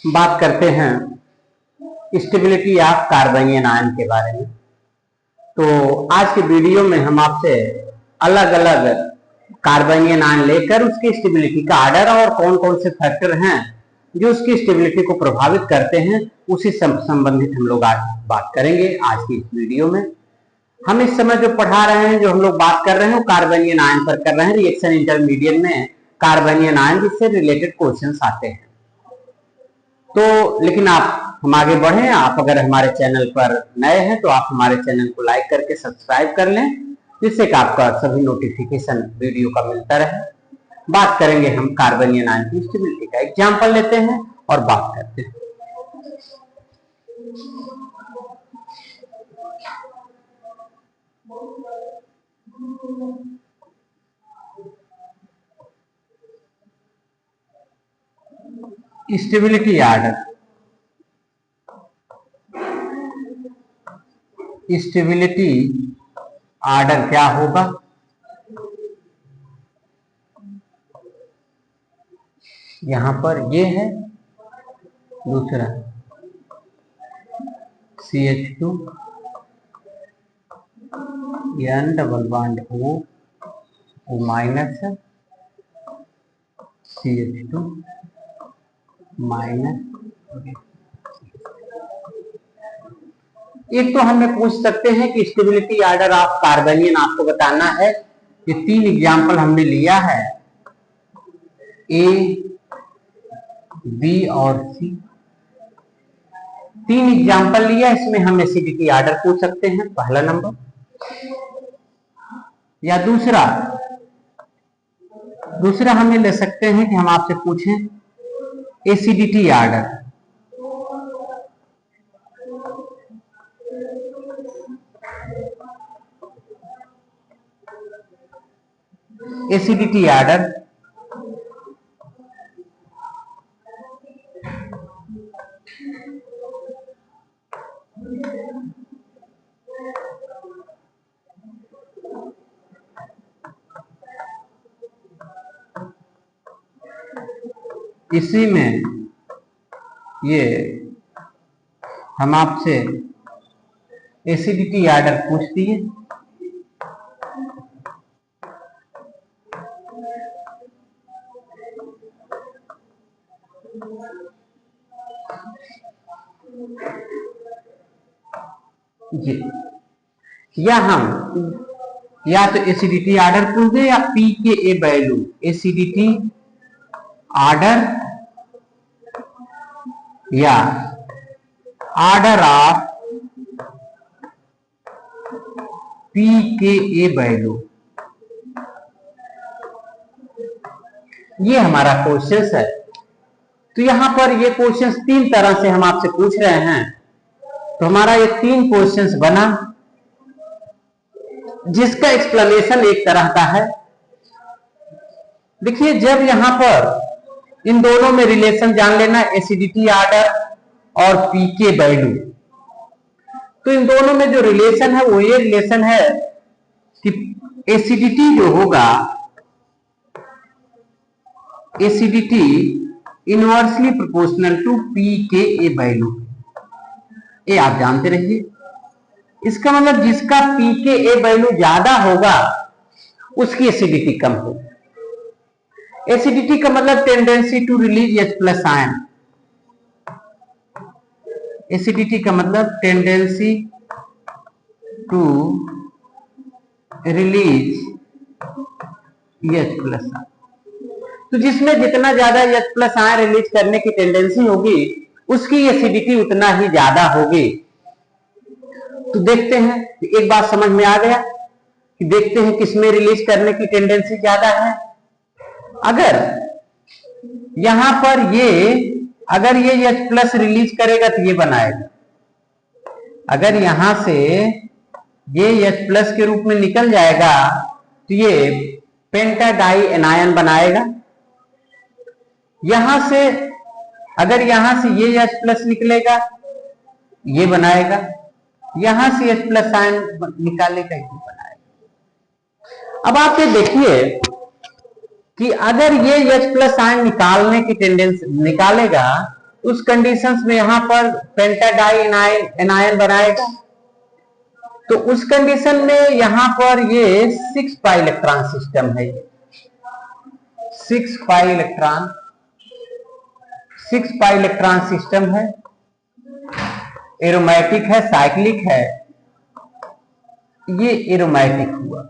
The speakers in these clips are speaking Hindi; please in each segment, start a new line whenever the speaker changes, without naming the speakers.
बात करते हैं स्टेबिलिटी ऑफ कार्बनियन आयन के बारे में। तो आज के वीडियो में हम आपसे अलग अलग कार्बनियन आयन लेकर उसकी स्टेबिलिटी का आर्डर और कौन कौन से फैक्टर हैं जो उसकी स्टेबिलिटी को प्रभावित करते हैं उसी संबंधित हम लोग आज बात करेंगे। आज की इस वीडियो में हम इस समय जो पढ़ा रहे हैं, जो हम लोग बात कर रहे हैं, वो कार्बनियन आयन पर कर रहे हैं। रिएक्शन इंटरमीडिएट में कार्बनियन आयन जिससे रिलेटेड क्वेश्चंस आते हैं। तो लेकिन हम आगे बढ़े, आप अगर हमारे चैनल पर नए हैं तो आप हमारे चैनल को लाइक करके सब्सक्राइब कर लें, जिससे कि आपका सभी नोटिफिकेशन वीडियो का मिलता रहे। बात करेंगे हम कार्बनियन आयन की स्टेबिलिटी का। एग्जांपल लेते हैं और बात करते हैं। स्टेबिलिटी आर्डर, स्टेबिलिटी आर्डर क्या होगा? यहां पर ये है, दूसरा CH2 N double bond O minus CH2 minus. एक तो हमें पूछ सकते हैं कि स्टेबिलिटी आर्डर ऑफ कार्बनियन आपको बताना है। ये 3 एग्जाम्पल हमने लिया है, A, B और C। 3 एग्जाम्पल लिया, इसमें हम एसिडिटी आर्डर पूछ सकते हैं, पहला नंबर। या दूसरा हमें ले सकते हैं कि हम आपसे पूछें एसिडिटी आर्डर। एसिडिटी आर्डर इसी में ये हम आपसे एसिडिटी आर्डर पूछ दिए। या तो एसिडिटी आर्डर पूछ दे या pKa वैल्यू, एसिडिटी आर्डर या आर्डर ऑफ pKa वैल्यू, ये हमारा क्वेश्चन है। तो यहां पर ये क्वेश्चन 3 तरह से हम आपसे पूछ रहे हैं। तो हमारा ये 3 क्वेश्चंस बना, जिसका एक्सप्लेनेशन एक तरह का है। देखिए, जब यहां पर इन दोनों में रिलेशन जान लेना, एसिडिटी आर्डर और पीके वैल्यू, तो इन दोनों में जो रिलेशन है वो ये रिलेशन है कि एसिडिटी जो होगा, acidity inversely proportional to pK value. ये आप जानते रहिए। इसका मतलब जिसका pKa वैल्यू ज्यादा होगा उसकी एसिडिटी कम होगी। एसिडिटी का मतलब tendency to release H plus ion. Acidity का मतलब tendency to release H plus ion. तो जिसमें जितना ज्यादा H प्लस आयन रिलीज करने की टेंडेंसी होगी उसकी एसिडिटी उतना ही ज्यादा होगी। तो देखते हैं, एक बात समझ में आ गया कि देखते हैं किसमें रिलीज करने की टेंडेंसी ज्यादा है। अगर यहां पर अगर ये H प्लस रिलीज करेगा तो ये बनाएगा। अगर यहां से ये H प्लस के रूप में निकल जाएगा तो ये पेंटाडाई एनायन बनाएगा। यहां से अगर यहां से ये H प्लस निकलेगा, ये बनाएगा। यहां से H प्लस आयन निकालेगा, ये बनाएगा। अब आप ये देखिए कि अगर ये H प्लस आयन निकालने की टेंडेंसी निकालेगा, उस कंडीशंस में यहां पर पेंटाडाई एनायन बनाएगा। तो उस कंडीशन में यहां पर ये 6 पाई इलेक्ट्रॉन सिस्टम है, 6 पाई इलेक्ट्रॉन सिस्टम है, एरोमेटिक है, साइक्लिक है, ये एरोमेटिक हुआ।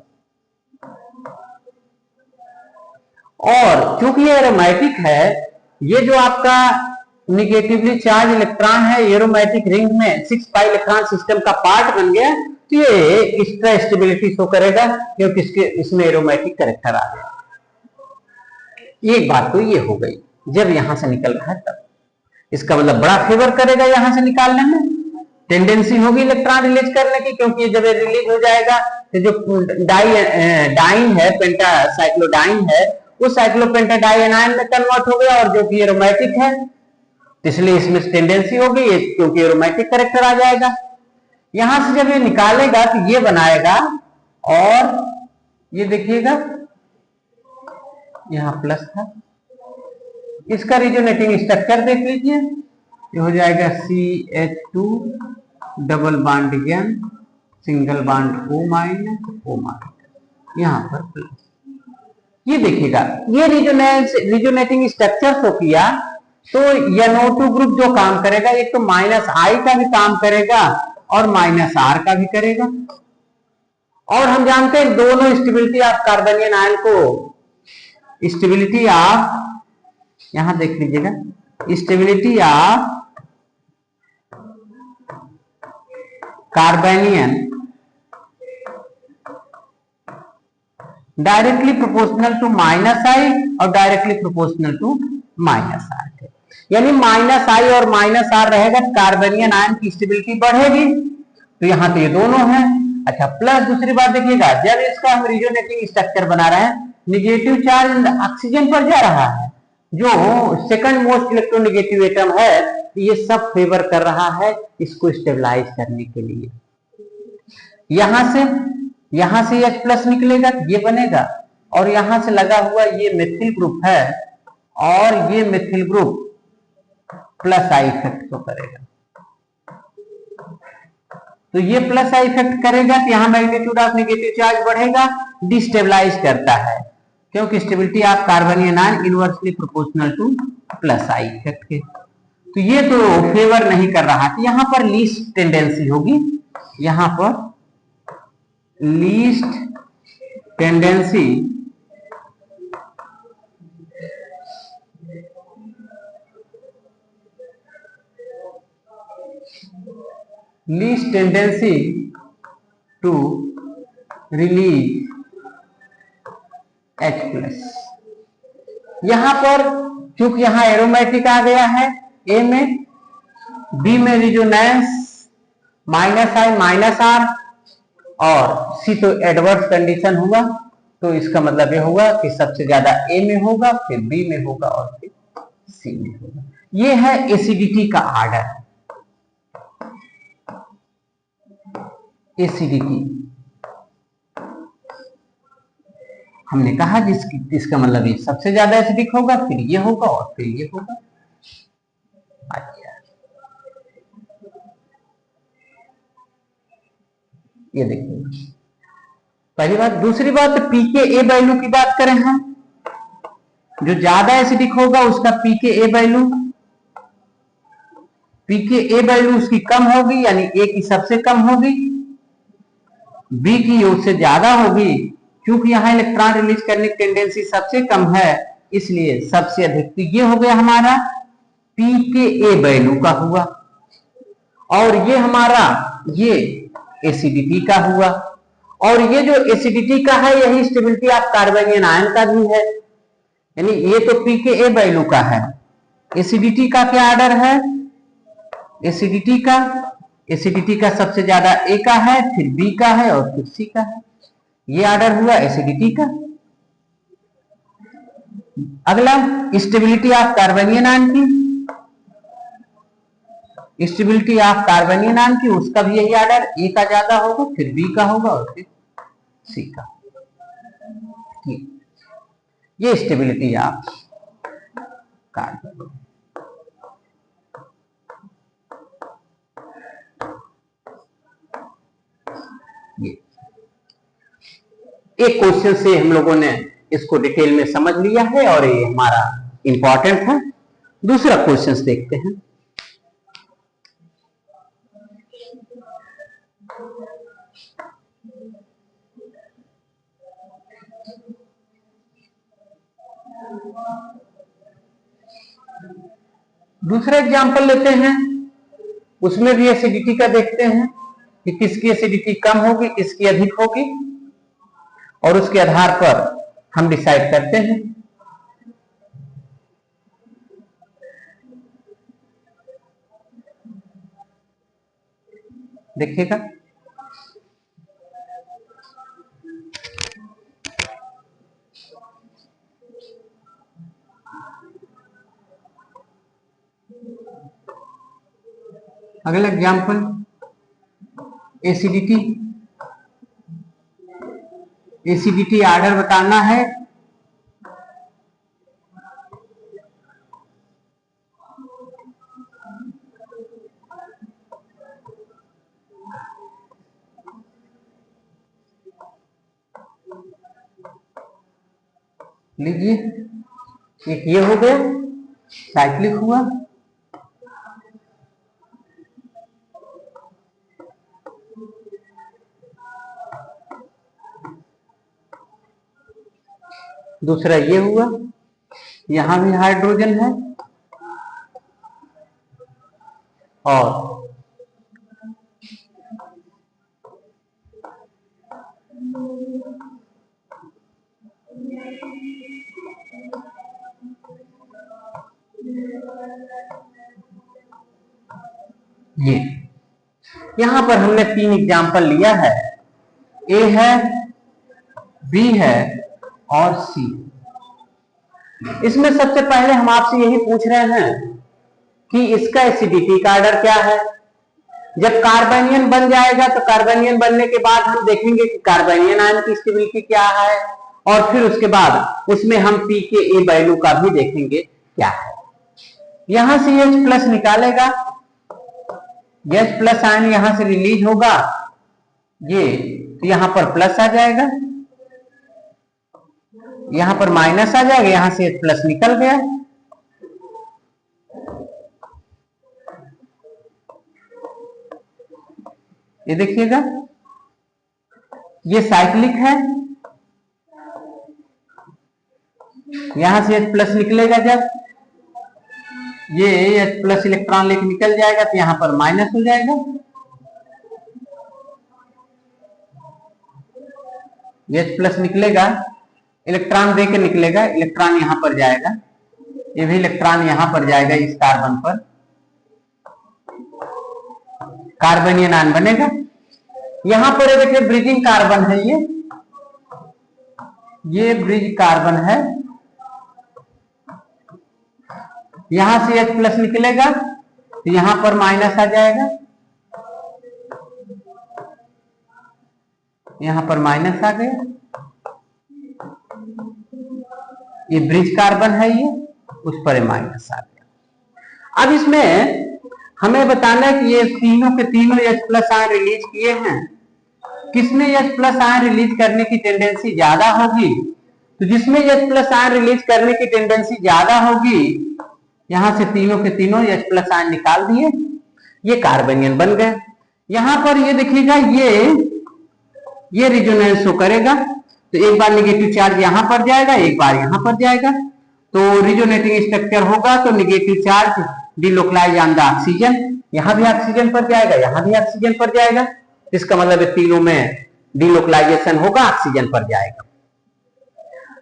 और क्योंकि ये एरोमेटिक है, ये जो आपका निगेटिवली चार्ज इलेक्ट्रॉन है एरोमेटिक रिंग में 6 पाई इलेक्ट्रॉन सिस्टम का पार्ट बन गया, तो ये एक्स्ट्रा स्टेबिलिटी शो करेगा क्योंकि इसमें एरोमेटिक कैरेक्टर आ गया। एक बात तो ये हो गई, जब यहां से निकल रहा है तब इसका मतलब बड़ा फेवर करेगा यहां से निकालने में, टेंडेंसी होगी इलेक्ट्रॉन रिलीज करने की, क्योंकि जब ये रिलीज हो जाएगा तो जो डाइन है, पेंटासाइक्लोडाइन है, वो साइक्लोपेंटाडाई एनायन में कन्वर्ट हो गया और जो कि एरोमेटिक है, इसलिए इसमें टेंडेंसी होगी क्योंकि एरोमेटिक कैरेक्टर आ जाएगा। यहां से जब ये निकालेगा तो ये बनाएगा, और ये देखिएगा यहां प्लस था, इसका रिजोनेटिंग स्ट्रक्चर देख लीजिए, ये हो जाएगा CH2 double bond N single bond O minus, यहां पर प्लस। ये देखिएगा ये रिजोनेटिंग स्ट्रक्चर शो किया, तो NO2 ग्रुप जो काम करेगा, एक तो -I का भी काम करेगा और -R का भी करेगा। और हम जानते हैं दोनों स्टेबिलिटी ऑफ कार्बनियन आयन को, स्टेबिलिटी ऑफ, यहां देख लीजिएगा, stability of carbanion directly proportional to -I और डायरेक्टली प्रोपोर्शनल टू -R, यानी -I और -R रहेगा, कार्बनियन आयन की स्टेबिलिटी बढ़ेगी। तो यहां तो ये दोनों है। अच्छा, प्लस दूसरी बात देखिएगा, जब इसका हम रिजोनेटिंग स्ट्रक्चर बना रहे हैं, निगेटिव चार्ज ऑक्सीजन पर जा रहा है, जो सेकंड मोस्ट इलेक्ट्रोनेगेटिव एटम है, ये सब फेवर कर रहा है इसको स्टेबलाइज करने के लिए। यहां से H प्लस निकलेगा, ये बनेगा, और यहां से लगा हुआ ये मिथिल ग्रुप है, और ये methyl group plus I effect को करेगा। तो ये प्लस I इफेक्ट करेगा तो यहां मैग्नीट्यूड ऑफ नेगेटिव चार्ज बढ़ेगा, डिस्टेबलाइज करता है, क्योंकि stability of carbanion ion inversely proportional two plus I effect के। तो ये तो फेवर नहीं कर रहा, तो यहां पर लीस्ट टेंडेंसी होगी, यहां पर least tendency to release H plus. यहां पर चूंकि यहां एरोमेटिक आ गया है A में, B में रिजोनेंस -I -R, और C तो एडवर्स कंडीशन हुआ, तो इसका मतलब ये होगा कि सबसे ज्यादा A में होगा, फिर B में होगा और फिर C में होगा। ये है एसिडिटी का आर्डर। एसिडिटी हमने कहा जिसका मतलब ये सबसे ज्यादा एसिडिक होगा, फिर ये होगा और फिर ये होगा। अच्छा, ये देखिए पहली बात। दूसरी बात, pKa वैल्यू की बात करें हम, जो ज्यादा एसिडिक होगा उसका pKa वैल्यू उसकी कम होगी, यानी A की सबसे कम होगी, B की उससे ज्यादा होगी। क्योंकि यहां इलेक्ट्रॉन रिलीज करने की टेंडेंसी सबसे कम है, इसलिए सबसे अधिक। तो ये हो गया हमारा pKa वैल्यू का हुआ, और ये हमारा ये एसिडिटी का हुआ, और ये जो एसिडिटी का है यही स्टेबिलिटी ऑफ कार्बनियन आयन का भी है, यानी ये तो pKa वैल्यू का है। एसिडिटी का क्या ऑर्डर है? एसिडिटी का सबसे ज्यादा A का है, फिर B का है और फिर C का है। ये ऑर्डर हुआ एसिडिटी का। अगला स्टेबिलिटी ऑफ कार्बनियन आयन की, स्टेबिलिटी ऑफ कार्बनियन आयन की, उसका भी यही ऑर्डर, A का ज्यादा होगा, फिर B का होगा और फिर C का। ये स्टेबिलिटी ऑफ कार्बन। एक क्वेश्चन से हम लोगों ने इसको डिटेल में समझ लिया है और ये हमारा इंपॉर्टेंट है। दूसरा क्वेश्चन देखते हैं। दूसरा एग्जांपल लेते हैं, उसमें भी एसिडिटी का देखते हैं कि किसकी एसिडिटी कम होगी, किसकी अधिक होगी, और उसके आधार पर हम डिसाइड करते हैं। देखिएगा, अगला एग्जांपल एसिडिटी। एसिडिटी ऑर्डर बताना है। लीजिए, एक ये हो गया, साइक्लिक हुआ। दूसरा ये हुआ, यहां भी हाइड्रोजन है और ये यहां पर हमने 3 एग्जाम्पल लिया है। ए है, बी है और सी। इसमें सबसे पहले हम आपसे यही पूछ रहे हैं कि इसका एसिडिटी का ऑर्डर क्या है। जब कार्बोनियन बन जाएगा तो कार्बोनियन बनने के बाद हम देखेंगे कि कार्बोनियन आयन की स्टेबिलिटी क्या है, और फिर उसके बाद उसमें हम पी के ए वैल्यू का भी देखेंगे क्या है। यहां से H प्लस निकालेगा, H प्लस आयन यहां से रिलीज होगा, ये तो यहां पर प्लस आ जाएगा, यहां पर माइनस आ जाएगा, यहां से H प्लस निकल गया। ये देखिएगा, ये साइक्लिक है, यहां से H प्लस निकलेगा, जब ये H प्लस इलेक्ट्रॉन लेके निकल जाएगा तो यहां पर माइनस हो जाएगा। H प्लस निकलेगा, इलेक्ट्रॉन दे के निकलेगा, इलेक्ट्रॉन यहां पर जाएगा, ये भी इलेक्ट्रॉन यहां पर जाएगा, इस कार्बन पर कार्बोनियन आयन बनेगा। यहां पर देखिए ब्रिजिंग कार्बन है, ये ब्रिज कार्बन है, यहां से H प्लस निकलेगा तो यहां पर माइनस आ जाएगा, यहां पर माइनस आ गया, ये ब्रिज कार्बन है, ये उस पर माइनस आ गया। अब इसमें हमें बताना है कि ये तीनों के तीनों H प्लस आयन रिलीज किए हैं, किसमें H प्लस आयन रिलीज करने की टेंडेंसी ज्यादा होगी। तो जिसमें H प्लस आयन रिलीज करने की टेंडेंसी ज्यादा होगी, यहां से तीनों के तीनों H प्लस आयन निकाल दिए, ये कार्बोनियन बन गए। यहां पर ये देखिएगा, ये रिजोनेंस शो करेगा, तो एक बार निगेटिव चार्ज यहां पर जाएगा, एक बार यहां पर जाएगा, तो रिजोनेटिंग स्ट्रक्चर होगा, तो negative charge delocalise on the oxygen, यहां भी ऑक्सीजन पर जाएगा, यहां भी ऑक्सीजन पर जाएगा, इसका मतलब है तीनों में डिलोकलाइजेशन होगा, ऑक्सीजन पर जाएगा।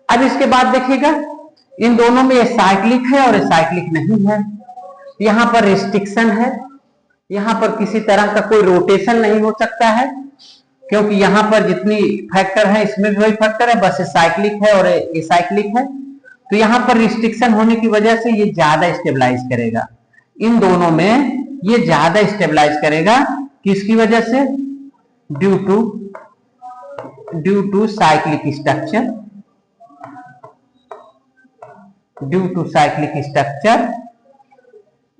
अब इसके बाद देखिएगा, इन दोनों में साइक्लिक है और साइक्लिक नहीं है, यहां पर रिस्ट्रिक्शन है, यहां पर किसी तरह का कोई रोटेशन नहीं हो सकता है, क्योंकि यहां पर जितनी फैक्टर है इसमें भी वही फैक्टर है, बस साइक्लिक है और ये साइक्लिक है, तो यहां पर रिस्ट्रिक्शन होने की वजह से ये ज्यादा स्टेबलाइज करेगा। इन दोनों में ये ज्यादा स्टेबलाइज करेगा, किसकी वजह से, due to cyclic structure, due to cyclic structure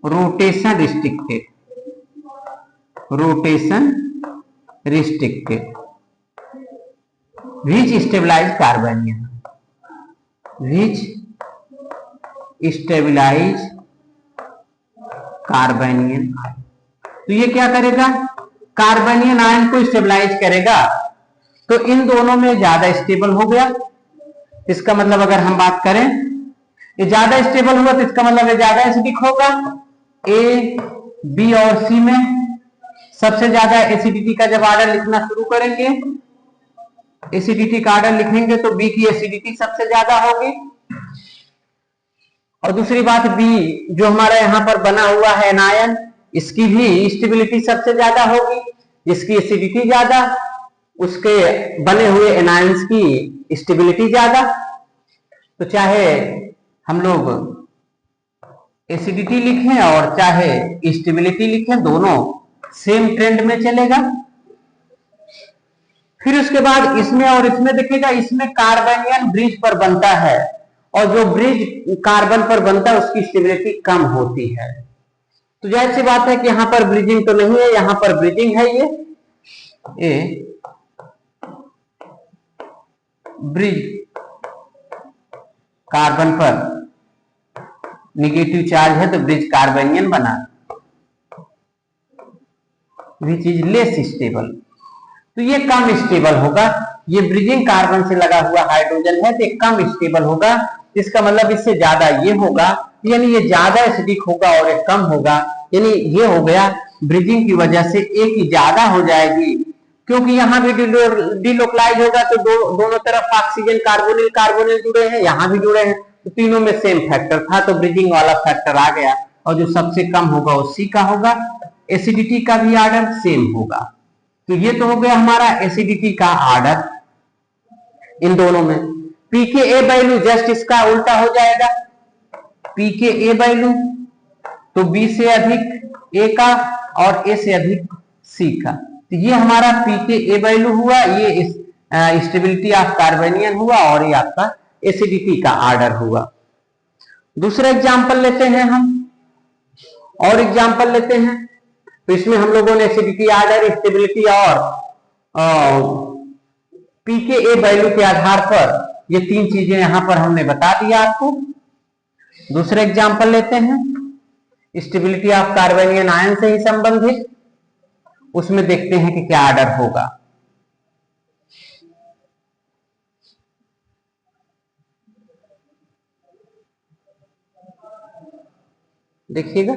rotation restricted which stabilize carbanion तो ये क्या करेगा, कार्बेनियन आयन को स्टेबलाइज करेगा। तो इन दोनों में ज्यादा स्टेबल हो गया, इसका मतलब अगर हम बात करें ये ज्यादा स्टेबल हुआ तो इसका मतलब ये ज्यादा एसिडिक होगा। ए, बी और सी में सबसे ज्यादा एसिडिटी का जब आर्डर लिखना शुरू करेंगे, एसिडिटी का आर्डर लिखेंगे तो बी की एसिडिटी सबसे ज्यादा होगी। और दूसरी बात बी जो हमारा यहां पर बना हुआ है एनायन, इसकी भी स्टेबिलिटी सबसे ज्यादा होगी। जिसकी एसिडिटी ज्यादा उसके बने हुए एनायंस की स्टेबिलिटी ज्यादा। तो चाहे हम लोग एसिडिटी लिखें और चाहे स्टेबिलिटी लिखें, दोनों सेम ट्रेंड में चलेगा। फिर उसके बाद इसमें और इसमें देखिएगा, इसमें कार्बेनियन ब्रिज पर बनता है और जो ब्रिज कार्बन पर बनता है उसकी स्टेबिलिटी कम होती है। तो जाहिर सी बात है कि यहां पर ब्रिजिंग तो नहीं है, यहां पर ब्रिजिंग है। ये ब्रिज कार्बन पर निगेटिव चार्ज है तो ब्रिज कार्बेनियन बना, विच इज लेस स्टेबल। तो ये कम स्टेबल होगा। ये ब्रिजिंग कार्बन से लगा हुआ हाइड्रोजन है तो ये कम स्टेबल होगा। इसका मतलब इससे ज्यादा ये होगा, यानी ये ज्यादा एसिडिक होगा और ये कम होगा। यानी ये हो गया ब्रिजिंग की वजह से एक ही ज्यादा हो जाएगी, क्योंकि यहाँ भी डिलोकलाइज होगा तो दोनों तरफ ऑक्सीजन कार्बोनिल कार्बोनिल जुड़े हैं, यहाँ भी जुड़े हैं, तो तीनों में सेम फैक्टर था तो ब्रिजिंग वाला फैक्टर आ गया। और जो सबसे कम होगा वो सी का होगा। एसिडिटी का भी आर्डर सेम होगा। तो ये तो हो गया हमारा एसिडिटी का आर्डर इन दोनों में। पीके ए वैल्यू जस्ट इसका उल्टा हो जाएगा। पीके ए वैल्यू तो बी से अधिक ए का और ए से अधिक सी का। तो ये हमारा पीके ए वैल्यू हुआ, ये स्टेबिलिटी ऑफ कार्बेनियन हुआ और ये आपका एसिडिटी का आर्डर हुआ। दूसरा एग्जांपल लेते हैं हम, और एग्जांपल लेते हैं। तो इसमें हम लोगों ने एसिडिटी आर्डर, स्टेबिलिटी और पीके ए वैल्यू के आधार पर ये तीन चीजें यहां पर हमने बता दिया आपको। दूसरा एग्जांपल लेते हैं, स्टेबिलिटी ऑफ कार्बेनियन आयन से ही संबंधित। उसमें देखते हैं कि क्या आर्डर होगा। देखिएगा,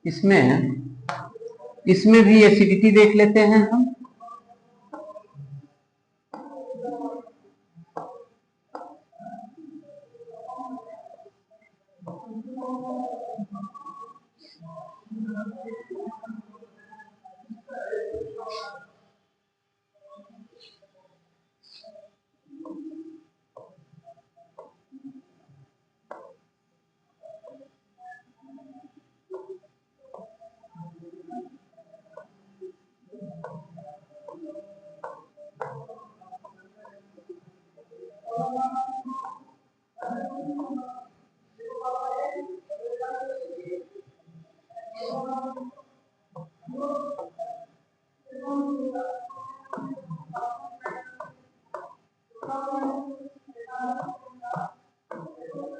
इसमें भी एसिडिटी देख लेते हैं हम।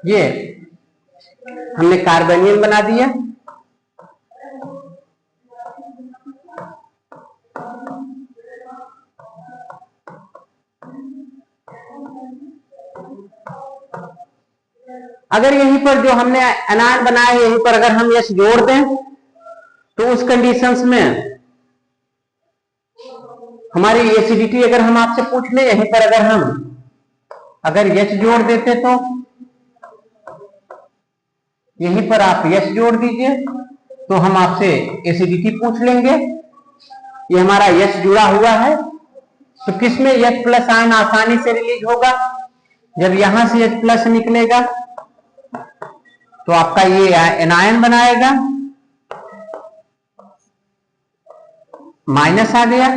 ये हमने कार्बेनियन बना दिया। अगर यहीं पर जो हमने एनायन बनाया है यहीं पर अगर हम यश जोड़ दें तो उस कंडीशंस में हमारी एसिडिटी अगर हम आपसे पूछ ले, यहीं पर अगर यश जोड़ देते तो यहीं पर आप यश जोड़ दीजिए तो हम आपसे एसिडिटी पूछ लेंगे। ये हमारा यश जुड़ा हुआ है तो किसमें यश प्लस आयन आसानी से रिलीज होगा, जब यहां से H प्लस निकलेगा तो आपका ये एनायन बनाएगा, माइनस आ गया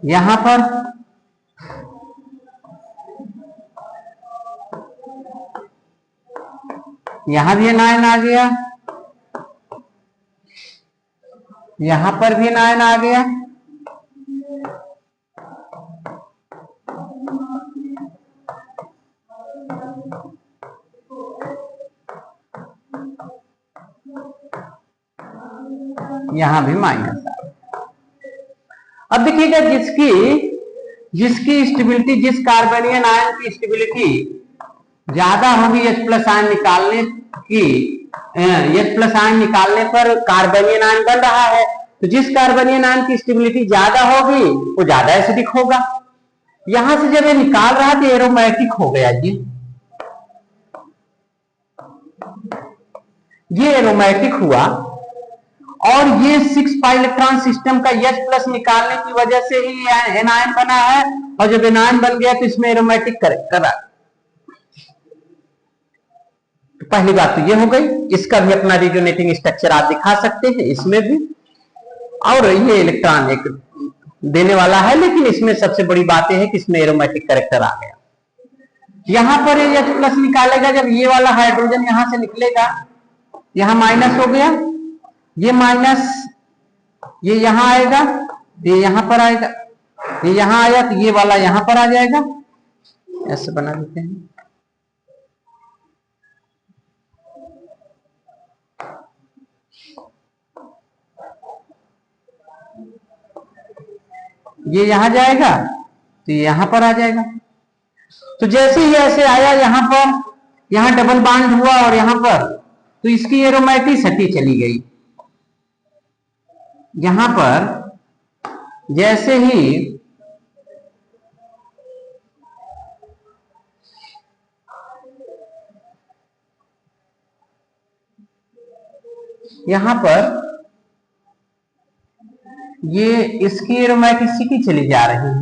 यहां पर, यहां भी एनायन आ गया, यहां पर भी एनायन आ गया, यहां भी माइनस आ गया। अब देखिएगा जिसकी स्टेबिलिटी, जिस कार्बनियन आयन की स्टेबिलिटी ज्यादा होगी H प्लस आयन निकालने की, H प्लस आयन निकालने पर कार्बनियन आयन बन रहा है, तो जिस कार्बनियन आयन की स्टेबिलिटी ज्यादा होगी वो ज्यादा एसिडिक होगा। यहां से जब ये निकाल रहा तो एरोमेटिक हो गया जी, ये एरोमेटिक हुआ, और ये 6 पाई इलेक्ट्रॉन सिस्टम का H प्लस निकालने की वजह से ही एनायन बना है, और जब एनायन बन गया तो इसमें एरोमेटिक करा। तो पहली बात तो ये हो गई, इसका भी अपना रिजोनेटिंग स्ट्रक्चर आप दिखा सकते हैं इसमें भी, और ये इलेक्ट्रॉन एक देने वाला है, लेकिन इसमें सबसे बड़ी बात यह है कि इसमें एरोमेटिक कैरेक्टर आ गया। यहां पर H प्लस निकालेगा, जब ये वाला हाइड्रोजन यहां से निकलेगा, यहां माइनस हो गया, ये माइनस ये यहां आएगा, ये यहां पर आएगा, ये यहां आया तो ये वाला यहां पर आ जाएगा, ऐसे बना देते हैं। ये यहां जाएगा तो ये यहां पर आ जाएगा। तो जैसे ही ऐसे आया यहां पर, यहां डबल बॉन्ड हुआ और यहां पर, तो इसकी एरोमेटिसिटी चली गई। यहां पर जैसे ही यहां पर ये इसकी एरोमेटिसिटी चली जा रही है,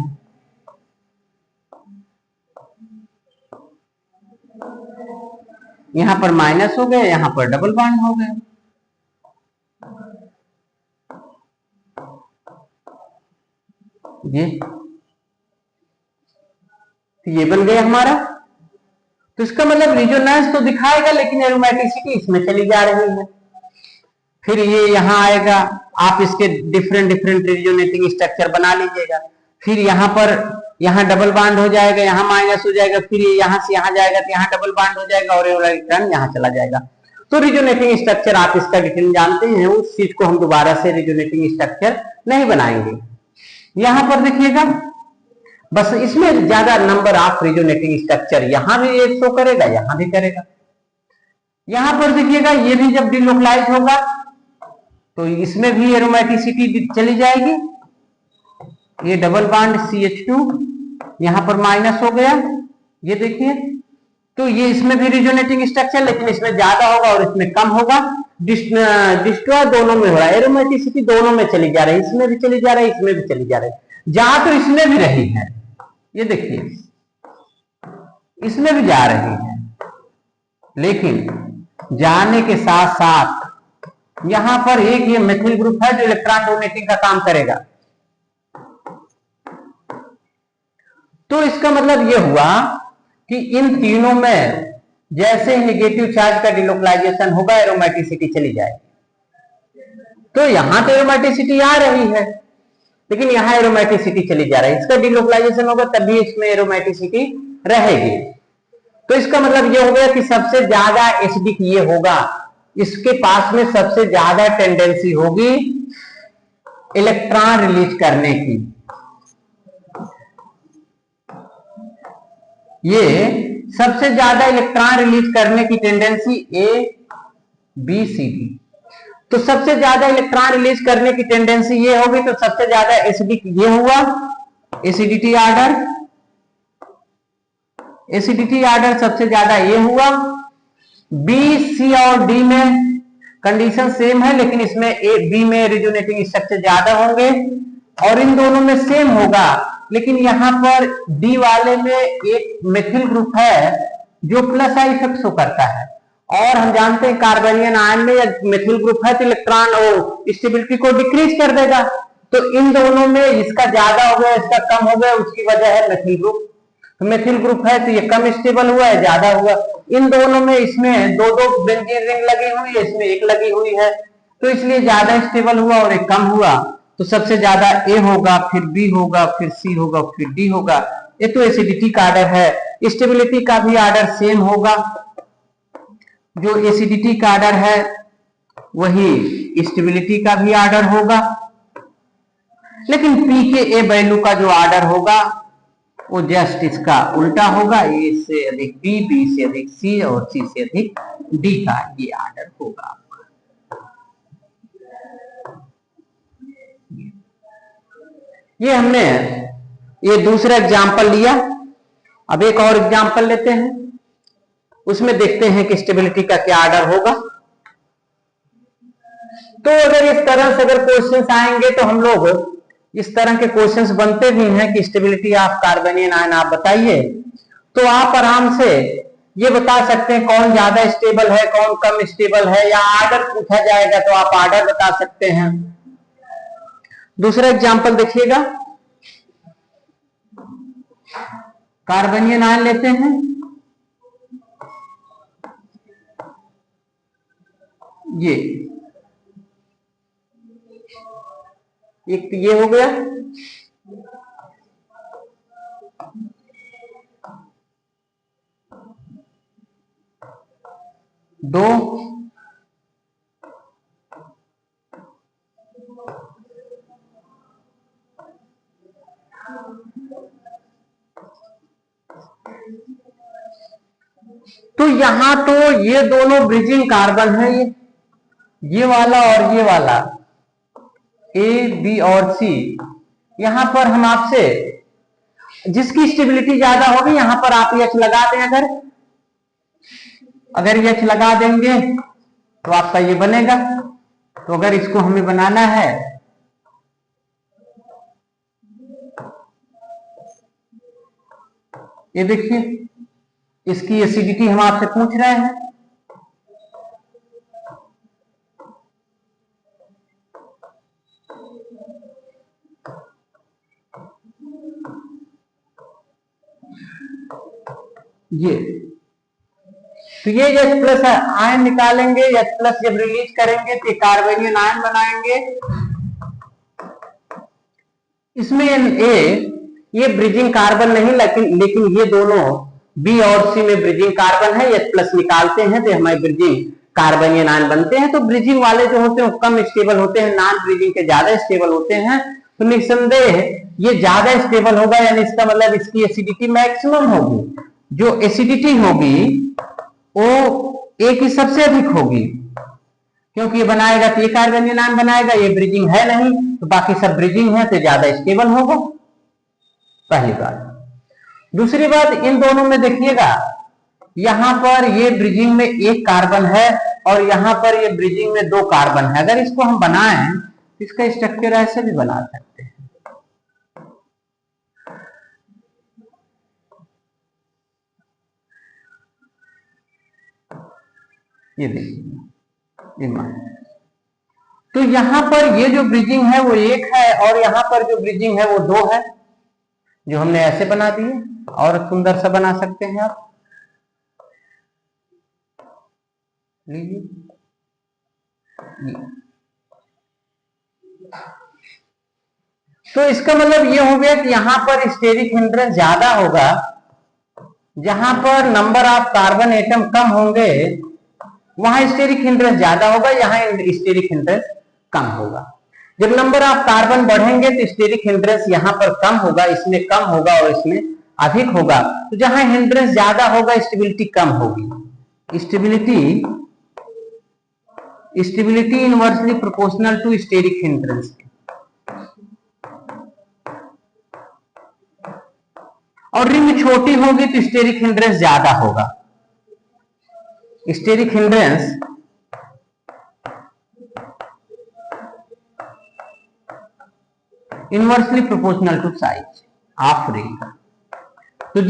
यहां पर माइनस हो गया, यहां पर डबल बॉन्ड हो गया। ये बन गया हमारा। तो इसका मतलब रिजोनेंस तो दिखाएगा, लेकिन एरोमेटिसिटी इसमें चली जा रही है। फिर ये यहां आएगा, आप इसके डिफरेंट रिजोनेटिंग स्ट्रक्चर बना लीजिएगा। फिर यहां पर, यहां डबल बॉन्ड हो जाएगा, यहां माइनस हो जाएगा, फिर ये यहां से यहां जाएगा तो यहां डबल बॉन्ड हो जाएगा और इलेक्ट्रॉन यहां चला जाएगा। तो रिजोनेटिंग स्ट्रक्चर आप इसका डिटेल जानते हैं, उस चीज को हम दोबारा से रिजोनेटिंग स्ट्रक्चर नहीं बनाएंगे। यहां पर देखिएगा, बस इसमें ज्यादा नंबर ऑफ रिजोनेटिंग स्ट्रक्चर, यहां भी एक शो करेगा, यहां भी करेगा। यहां पर देखिएगा, ये भी जब डिलोकलाइज होगा तो इसमें भी एरोमेटिसिटी चली जाएगी। ये डबल बॉन्ड CH2 यहां पर माइनस हो गया, ये देखिए। तो ये इसमें भी रिजोनेटिंग स्ट्रक्चर, लेकिन इसमें ज्यादा होगा और इसमें कम होगा। डिस्ट्रॉय दोनों में हो रहा है, एरोमेटिसिटी दोनों में चली जा रही है, इसमें भी चली जा रही है, इसमें भी चली जा रही है। जा तो इसमें भी रही है, ये देखिए, इसमें भी जा रही है, लेकिन जाने के साथ साथ यहां पर एक ये मेथिल ग्रुप है जो इलेक्ट्रॉन डोनेटिंग का काम करेगा। तो इसका मतलब ये हुआ कि इन तीनों में जैसे ही निगेटिव चार्ज का डिलोकलाइजेशन होगा, एरोमेटिसिटी चली जाएगी। तो यहां तो एरोमेटिसिटी आ रही है, लेकिन यहां एरोमेटिसिटी चली जा रही है। इसका डिलोकलाइजेशन होगा तभी इसमें एरोमेटिसिटी रहेगी। तो इसका मतलब ये हो गया कि सबसे ज्यादा एसिडिक ये होगा, इसके पास में सबसे ज्यादा टेंडेंसी होगी इलेक्ट्रॉन रिलीज करने की। ये सबसे ज्यादा इलेक्ट्रॉन रिलीज करने की टेंडेंसी ABCD। तो सबसे ज्यादा इलेक्ट्रॉन रिलीज करने की टेंडेंसी ये होगी, तो सबसे ज्यादा एसिडिक ये हुआ, एसिडिटी ऑर्डर, एसिडिटी ऑर्डर सबसे ज्यादा ये हुआ। B, C और D में कंडीशन सेम है, लेकिन इसमें B में रिजोनेटिंग स्ट्रक्चर ज्यादा होंगे, और इन दोनों में सेम होगा, लेकिन यहाँ पर डी वाले में एक मेथिल ग्रुप है जो प्लस आई इफेक्ट शो करता है, और हम जानते हैं कार्बोनियन आयन में मेथिल ग्रुप है तो इलेक्ट्रॉन और स्टेबिलिटी को डिक्रीज कर देगा। तो इन दोनों में इसका ज्यादा हो गया, इसका कम हो गया, उसकी वजह है मेथिल ग्रुप। तो मेथिल ग्रुप है तो ये कम स्टेबल हुआ है, ज्यादा हुआ। इन दोनों में इसमें दो दो बेंजीन रिंग लगी हुई है, इसमें एक लगी हुई है, तो इसलिए ज्यादा स्टेबल हुआ और एक कम हुआ। तो सबसे ज्यादा ए होगा, फिर बी होगा, फिर सी होगा, फिर डी होगा। ये तो एसिडिटी का आर्डर है। स्टेबिलिटी का भी आर्डर सेम होगा, जो एसिडिटी का आर्डर है वही स्टेबिलिटी का भी आर्डर होगा, लेकिन पी के ए वैल्यू का जो आर्डर होगा वो जस्ट इसका उल्टा होगा। ए से अधिक बी, बी से अधिक सी और सी से अधिक डी का ये आर्डर होगा। ये हमने ये दूसरा एग्जाम्पल लिया। अब एक और एग्जाम्पल लेते हैं, उसमें देखते हैं कि स्टेबिलिटी का क्या आर्डर होगा। तो अगर इस तरह से अगर क्वेश्चंस आएंगे तो हम लोग इस तरह के क्वेश्चंस बनते भी हैं कि स्टेबिलिटी ऑफ कार्बोनियन आयन आप बताइए, तो आप आराम से ये बता सकते हैं कौन ज्यादा स्टेबल है, कौन कम स्टेबल है, या आर्डर पूछा जाएगा तो आप आर्डर बता सकते हैं। दूसरा एग्जाम्पल देखिएगा, कार्बोनियन आयन लेते हैं, ये एक तो ये हो गया, दो तो यहां तो ये दोनों ब्रिजिंग कार्बन है, ये वाला और ये वाला ए बी और सी। यहां पर हम आपसे जिसकी स्टेबिलिटी ज्यादा होगी यहां पर आप एच लगा दें, अगर एच लगा देंगे तो आपका ये बनेगा। तो अगर इसको हमें बनाना है, ये देखिए इसकी एसिडिटी हम आपसे पूछ रहे हैं, ये तो ये H प्लस आयन निकालेंगे, H प्लस जब रिलीज करेंगे तो कार्बोनियन आयन बनाएंगे। इसमें ये ब्रिजिंग कार्बन नहीं, लेकिन ये दोनों बी और सी में ब्रिजिंग कार्बन है, H प्लस निकालते हैं तो हमारे ब्रिजिंग कार्बोनियन आयन बनते हैं। तो ब्रिजिंग वाले जो होते हैं वो कम स्टेबल होते हैं, नॉन ब्रिजिंग के ज्यादा स्टेबल होते हैं। तो निस्संदेह ये ज्यादा स्टेबल होगा, यानी इसका मतलब इसकी एसिडिटी मैक्सिमम होगी। जो एसिडिटी होगी वो ए की सबसे अधिक होगी, क्योंकि ये बनाएगा तो ये कार्बोनियन आयन बनाएगा, ये ब्रिजिंग है नहीं तो बाकी सब ब्रिजिंग है तो ज्यादा स्टेबल होगा, पहली बात। दूसरी बात, इन दोनों में देखिएगा यहां पर ये ब्रिजिंग में एक कार्बन है और यहां पर ये ब्रिजिंग में दो कार्बन है। अगर इसको हम बनाएं तो इसका स्ट्रक्चर ऐसे भी बना सकते हैं, ये देखिए, तो यहां पर ये जो ब्रिजिंग है वो एक है और यहां पर जो ब्रिजिंग है वो दो है, जो हमने ऐसे बना दिए और सुंदर सा बना सकते हैं आप। लीजिए, तो इसका मतलब ये हो गया कि यहां पर स्टेरिक हिंड्रेंस ज्यादा होगा, जहां पर नंबर ऑफ कार्बन एटम कम होंगे वहां स्टेरिक हिंड्रेंस ज्यादा होगा, यहाँ स्टेरिक हिंड्रेंस कम होगा। जब नंबर ऑफ कार्बन बढ़ेंगे तो स्टेरिक हिंड्रेंस यहाँ पर कम होगा, इसमें कम होगा और इसमें अधिक होगा। तो जहां हिंड्रेंस ज्यादा होगा स्टेबिलिटी कम होगी। Stability inversely proportional to steric hindrance. और रिंग छोटी होगी तो स्टेरिक हिंड्रेंस ज्यादा होगा। Steric hindrance inversely proportional to size. Half ring. तो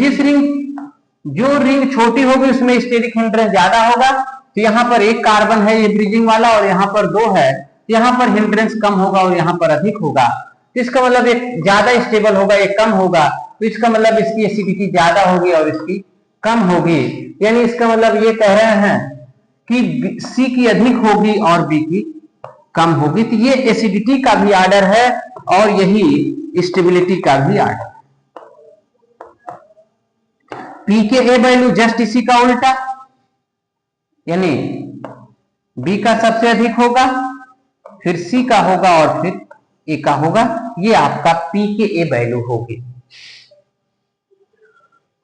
जो रिंग छोटी होगी उसमें स्टेरिक हिंड्रेंस ज्यादा होगा। तो यहाँ पर एक कार्बन है ये ब्रिजिंग वाला और यहाँ पर दो है, तो यहाँ पर हिंड्रेंस कम होगा और यहाँ पर अधिक होगा। तो इसका मतलब एक ज्यादा स्टेबल होगा, एक कम होगा, तो इसका मतलब इसकी एसिडिटी ज्यादा होगी और इसकी कम होगी। यानी इसका मतलब ये कह रहे हैं कि सी की अधिक होगी और बी की कम होगी। तो ये एसिडिटी का भी आर्डर है और यही स्टेबिलिटी का भी order. P K a value just इसी का उल्टा, यानी बी का सबसे अधिक होगा, फिर सी का होगा और फिर ए का होगा। ये आपका पी के ए वैल्यू होगी।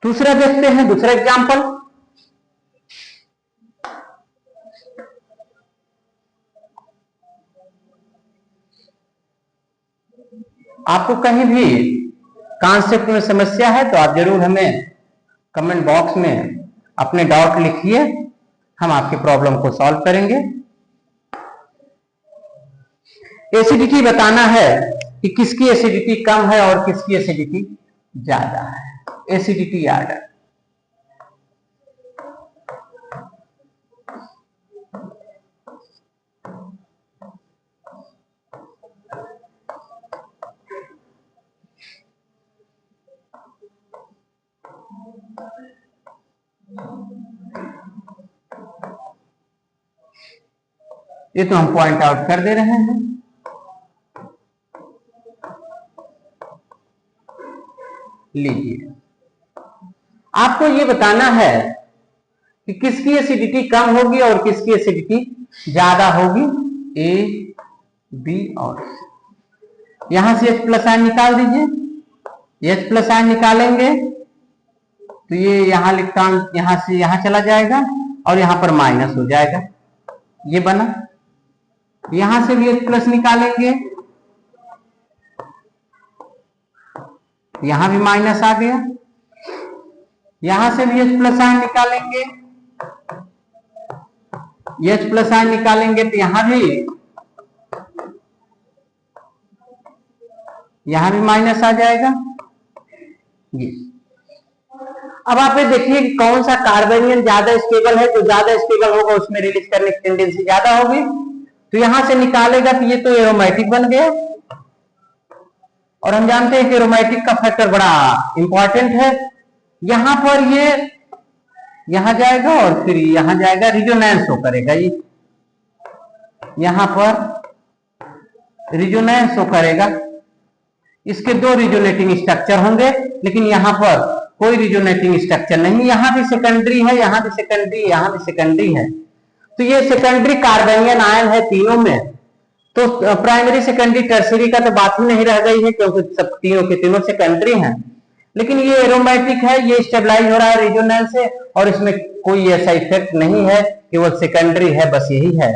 दूसरा देखते हैं, दूसरा एग्जांपल। आपको कहीं भी कॉन्सेप्ट में समस्या है तो आप जरूर हमें कमेंट बॉक्स में अपने डाउट लिखिए, हम आपके प्रॉब्लम को सॉल्व करेंगे। एसिडिटी बताना है कि किसकी एसिडिटी कम है और किसकी एसिडिटी ज्यादा है। Acidity order. ये तो हम पॉइंट आउट कर दे रहे हैं। लीजिए, आपको ये बताना है कि किसकी एसिडिटी कम होगी और किसकी एसिडिटी ज्यादा होगी। ए, बी और सी। यहां से H प्लस आयन निकाल दीजिए। H प्लस आयन निकालेंगे तो ये यहां इलेक्ट्रॉन यहां से यहां चला जाएगा और यहां पर माइनस हो जाएगा, ये बना। यहां से भी H प्लस निकालेंगे, यहां भी माइनस आ गया। यहां से भी H प्लस आयन निकालेंगे, H प्लस आयन निकालेंगे तो यहां भी माइनस आ जाएगा। ये अब आप ये देखिए कि कौन सा कार्बोनियन ज्यादा स्टेबल है। जो ज्यादा स्टेबल होगा उसमें रिलीज करने की टेंडेंसी ज्यादा होगी। तो यहां से निकालेगा तो ये तो एरोमेटिक बन गया, और हम जानते हैं कि एरोमेटिक का फैक्टर बड़ा इंपॉर्टेंट है। यहां पर ये यहां जाएगा और फिर यहां जाएगा, रिजोनेंस हो करेगा। ये यहां पर रिजोनेंस हो करेगा। इसके दो रिजोनेटिंग स्ट्रक्चर होंगे, लेकिन यहां पर कोई रिजोनेटिंग स्ट्रक्चर नहीं। यहां भी सेकेंडरी है, यहां भी सेकेंडरी, यहां भी सेकेंडरी है। तो ये सेकेंडरी कार्बोनियन आयन है तीनों में। तो प्राइमरी सेकेंडरी टर्सरी का तो बात ही नहीं रह गई है, क्योंकि सब तीनों के तीनों सेकेंडरी हैं। लेकिन ये एरोमेटिक है, ये स्टेबलाइज हो रहा है रिजोनेंस से, और इसमें कोई ऐसा इफेक्ट नहीं है, केवल सेकेंडरी है, बस यही है।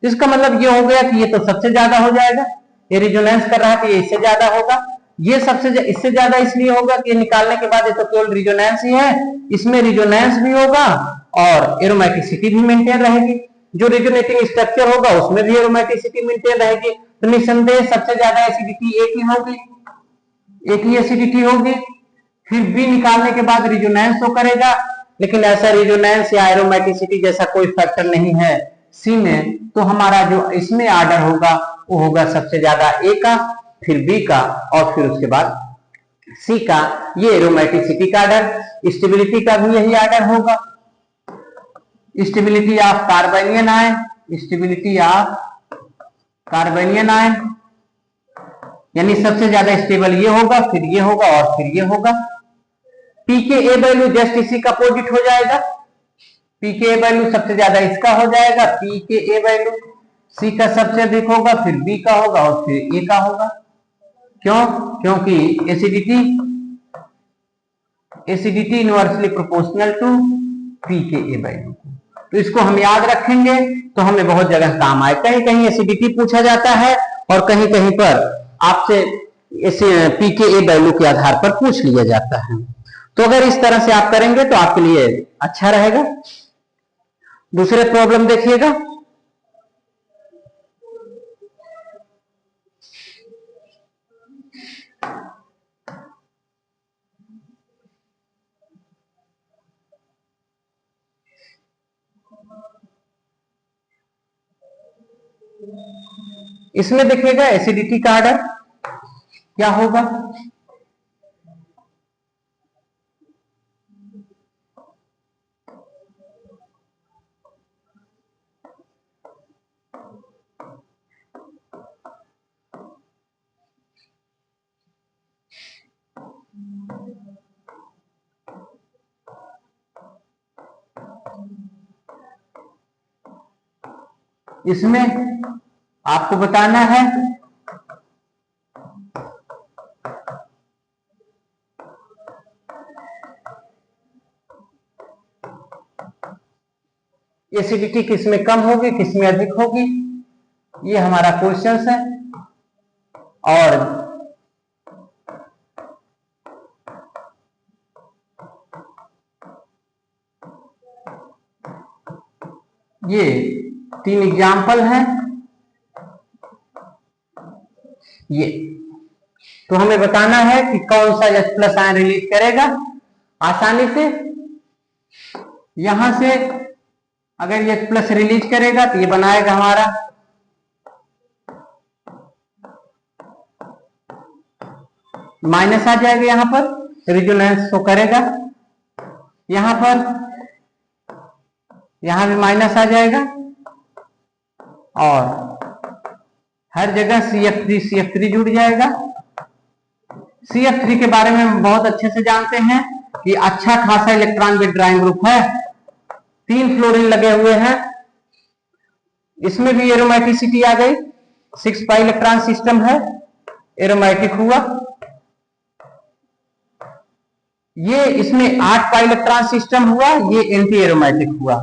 इसका मतलब ये हो गया कि ये तो सबसे ज्यादा हो जाएगा। ये रिजोनेंस कर रहा है तो ये इससे ज्यादा होगा। ये इससे ज्यादा इसलिए होगा कि निकालने के बाद ये तो केवल रिजोनेंस ही है, इसमें रिजोनेंस भी होगा और एरोमेटिसिटी भी मेंटेन रहेगी। जो रिजोनेटिंग स्ट्रक्चर होगा उसमें भी एरोमेटिसिटी मेंटेन रहेगी। तो निसंदेह सबसे ज्यादा एसिडिटी एक ही होगी, एक ही एसिडिटी होगी। फिर बी निकालने के बाद रिजोनेंस तो करेगा, लेकिन ऐसा रिजोनेंस या एरोमेटिसिटी जैसा कोई फैक्टर नहीं है सी में। तो हमारा जो इसमें आर्डर होगा वो होगा सबसे ज्यादा ए का, फिर बी का और फिर उसके बाद सी का। ये एरोमेटिसिटी का आर्डर। स्टेबिलिटी का भी यही आर्डर होगा। Stability of carbanion ion, stability of carbanion ion, यानी सबसे ज्यादा स्टेबल ये होगा, फिर ये होगा और फिर ये होगा। P K a value just इसी का अपोजिट हो जाएगा। पी के ए वैल्यू सबसे ज्यादा इसका हो जाएगा। P K a value C का सबसे अधिक होगा, फिर बी का होगा और फिर ए का होगा। क्यों? क्योंकि acidity inversely proportional to p K a value. तो इसको हम याद रखेंगे तो हमें बहुत जगह काम आए। कहीं कहीं एसिडिटी पूछा जाता है और कहीं कहीं पर आपसे पी के ए वैल्यू के आधार पर पूछ लिया जाता है। तो अगर इस तरह से आप करेंगे तो आपके लिए अच्छा रहेगा। दूसरे प्रॉब्लम देखिएगा। इसमें देखिएगा एसिडिटी का ऑर्डर क्या होगा, इसमें आपको बताना है एसिडिटी किसमें कम होगी किसमें अधिक होगी, ये हमारा क्वेश्चन है। और ये 3 एग्जाम्पल हैं। ये तो हमें बताना है कि कौन सा H+ आयन रिलीज करेगा आसानी से। यहां से अगर H+ रिलीज करेगा तो ये बनाएगा हमारा माइनस आ जाएगा, यहां पर रेजोनेंस शो करेगा, यहां पर यहां भी माइनस आ जाएगा और हर जगह CF3 जुड़ जाएगा। CF3 के बारे में हम बहुत अच्छे से जानते हैं कि अच्छा खासा इलेक्ट्रॉन विथड्राइंग ग्रुप है, 3 फ्लोरीन लगे हुए हैं। इसमें भी एरोमेटिसिटी आ गई, 6 पाई इलेक्ट्रॉन सिस्टम है, एरोमेटिक हुआ। ये इसमें 8 पाई इलेक्ट्रॉन सिस्टम हुआ, ये एंटी एरोमेटिक हुआ।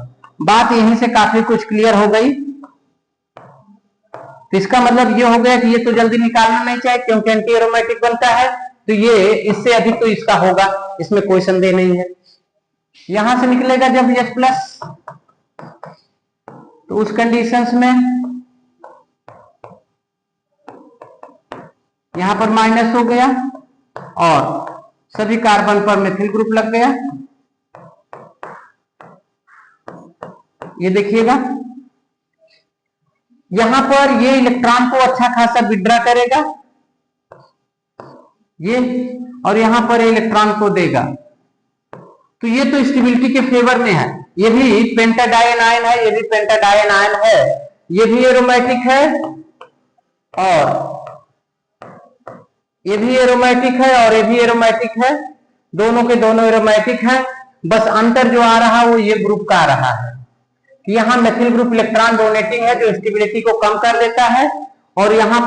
बात यहीं से काफी कुछ क्लियर हो गई। तो इसका मतलब ये हो गया कि ये तो जल्दी निकालना नहीं चाहिए क्योंकि एंटी एरोमेटिक बनता है, तो ये इससे अधिक तो इसका होगा, इसमें कोई संदेह नहीं है। यहां से निकलेगा जब H+, तो उस कंडीशंस में यहां पर माइनस हो गया और सभी कार्बन पर मिथिल ग्रुप लग गया। ये देखिएगा यहां पर ये इलेक्ट्रॉन को अच्छा खासा विड्रा करेगा ये, और यहां पर इलेक्ट्रॉन को देगा। तो ये तो स्टेबिलिटी के फेवर में है। ये भी पेंटाडायन आयन है, ये भी पेंटाडायन आयन है, ये भी एरोमेटिक है और ये भी एरोमेटिक है और ये भी एरोमेटिक है, दोनों के दोनों एरोमेटिक हैं। बस अंतर जो आ रहा है वो ये ग्रुप का आ रहा है कि यहां मेथिल ग्रुप इलेक्ट्रॉन डोनेटिंग है जो स्टेबिलिटी को कम कर देता है, और यहां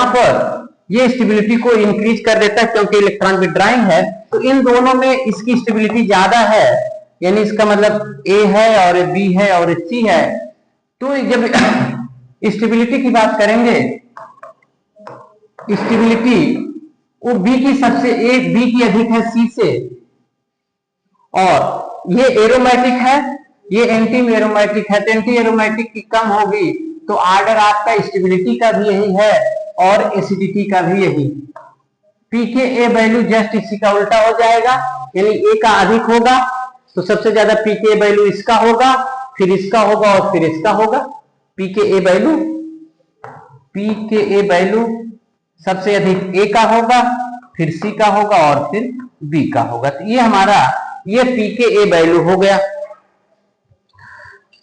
पर ये स्टेबिलिटी को इंक्रीज कर देता है क्योंकि इलेक्ट्रॉन विथड्राइंग है। तो इन दोनों में इसकी स्टेबिलिटी ज्यादा है, यानी इसका मतलब A है और B है और C है। तो जब स्टेबिलिटी की बात करेंगे, स्टेबिलिटी वो B की सबसे B की अधिक है C से, और ये एरोमेटिक है, ये एंटी एरोमेटिक है, तो एंटी एरोमेटिक की कम होगी। तो ऑर्डर आपका स्टेबिलिटी का भी यही है और एसिडिटी का भी यही। pKa वैल्यू जस्ट इसी का उल्टा हो जाएगा, यानी A का अधिक होगा तो सबसे ज्यादा pKa वैल्यू इसका होगा, फिर इसका होगा और फिर इसका होगा। pKa वैल्यू सबसे अधिक A का होगा, फिर C का होगा और फिर B का होगा। तो ये हमारा ये pKa वैल्यू हो गया।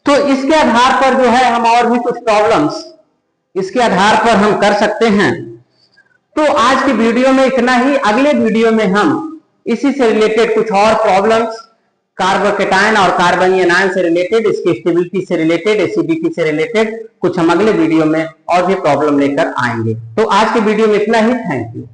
तो इसके आधार पर जो है हम और भी कुछ प्रॉब्लम्स इसके आधार पर हम कर सकते हैं। तो आज की वीडियो में इतना ही। अगले वीडियो में हम इसी से रिलेटेड कुछ और प्रॉब्लम्स, कार्बोकेटायन और कार्बनियन आयन से रिलेटेड, इसकी स्टेबिलिटी से रिलेटेड, एसिडिटी से रिलेटेड कुछ हम अगले वीडियो में और भी प्रॉब्लम लेकर आएंगे। तो आज के वीडियो में इतना ही। Thank you.